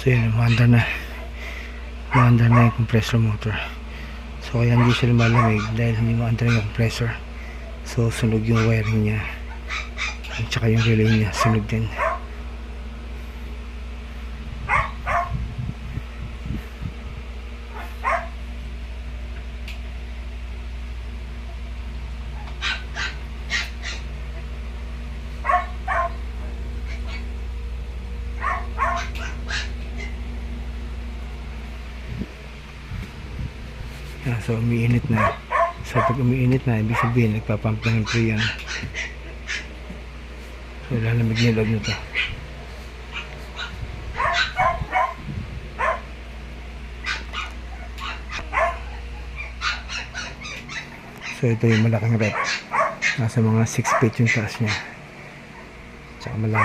So yun, umaandar na yung compressor motor. So kaya hindi siya lumalamig dahil hindi maandar yung compressor. So sunog yung wiring niya at saka yung relay niya sunog din. So umiinit na. So pag umiinit na, ibig sabihin nagpapump na ng freon. So lalamig na yung loob nito. So ito yung malaking rep. Nasa mga 6 feet yung taas niya. Tsaka malaki.